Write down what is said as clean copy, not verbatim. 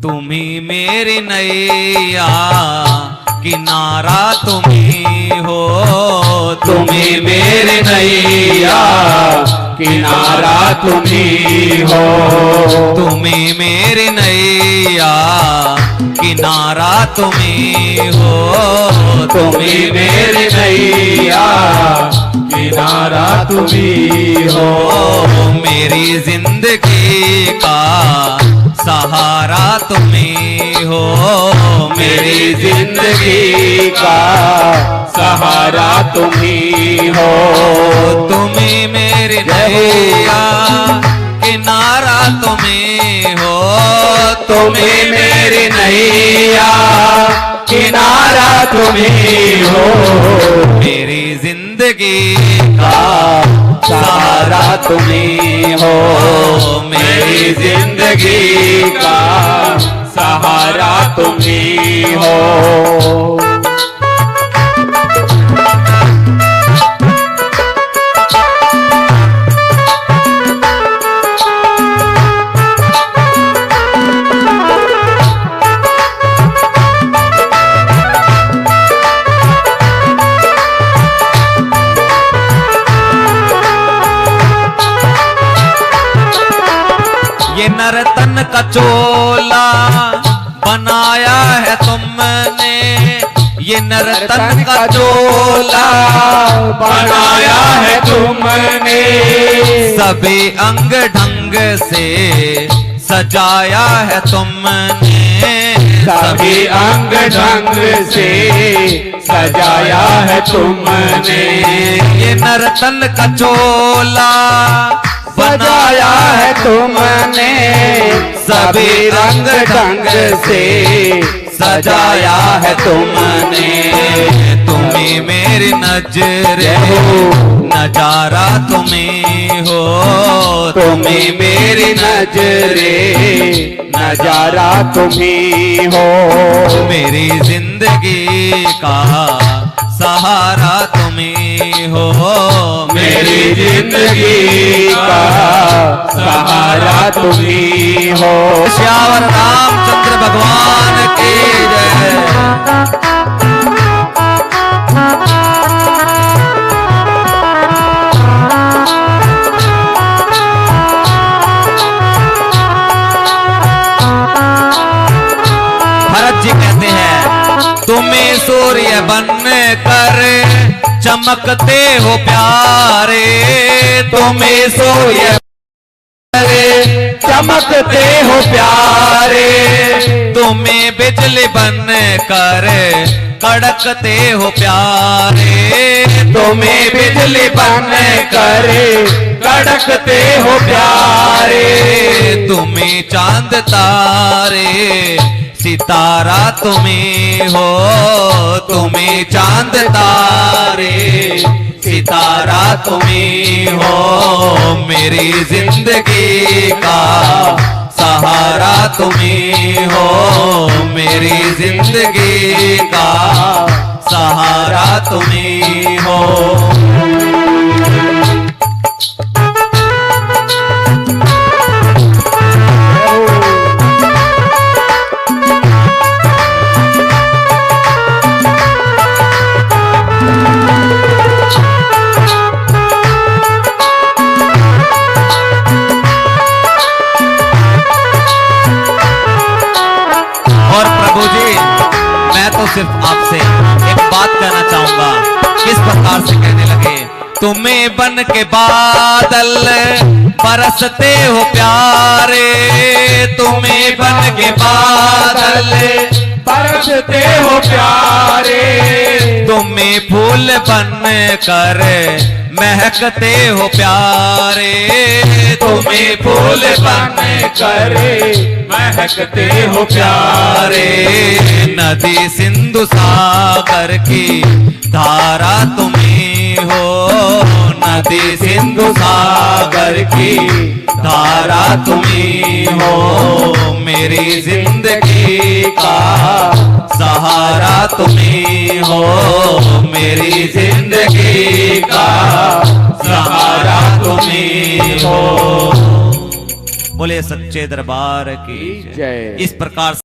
तुम्ही मेरी नैया किनारा तुम्ही हो, तुम्ही मेरी नैया किनारा तुम्ही हो, तुम्ही मेरी नैया किनारा तुम्ही हो, तुम्ही मेरी नैया किनारा तुम्ही हो, मेरी जिंदगी का सहारा तुम्ही हो, मेरी जिंदगी का सहारा तुम्ही हो, तुम्ही मेरी नैया किनारा तुम्ही हो, तुम्ही मेरी नैया किनारा तुम्ही हो, मेरी जिंदगी का सहारा तुम्ही हो, मेरी जिंदगी का सहारा तुम्ही हो। ये नर्तन का चोला बनाया है तुमने, ये नर्तन का चोला बनाया है तुमने, सभी अंग ढंग से सजाया है तुमने, सभी अंग ढंग से सजाया है तुमने, ये नर्तन का चोला सजाया है तुमने, सभी रंग ढंग से सजाया है तुमने, तुम्ही मेरी नजरे नजारा तुम्ही हो, तुम्ही मेरी नजरे नजारा तुम्ही हो, मेरी जिंदगी का सहारा तुम्ही हो, मेरी जिंदगी का सहारा तुम्ही हो। श्यावर रामचंद्र भगवान की जय। भरत जी कहते हैं तुम्हें सूर्य बन कर चमकते हो प्यारे, तुम्हें सूर्य चमकते हो प्यारे, तुम्हें बिजली बन कर कड़कते हो प्यारे, तुम्हें बिजली बन कर कड़कते हो प्यारे, तुम्हें चांद तारे सितारा तुम्ही हो, तुम्ही चांद तारे सितारा तुम्ही हो, मेरी जिंदगी का सहारा तुम्ही हो, मेरी जिंदगी का सहारा तुम्ही हो। और प्रभु जी मैं तो सिर्फ आपसे एक बात कहना चाहूंगा, किस प्रकार से कहने लगे, तुम्हें बन के बादल बरसते हो प्यारे, तुम्हें बन के बादल बरसते हो प्यारे, तुम्हें फूल बन कर महकते हो प्यारे, तुम्हें फूल बन कर महकते हो प्यारे, नदी सिंधु सागर की धारा तुम्ही हो, नदी सिंधु सागर की धारा तुम्ही हो, मेरी जिंदगी का सहारा तुम्ही हो, मेरी जिंदगी का सहारा तुम्ही हो। बोले सच्चे दरबार की जय। इस प्रकार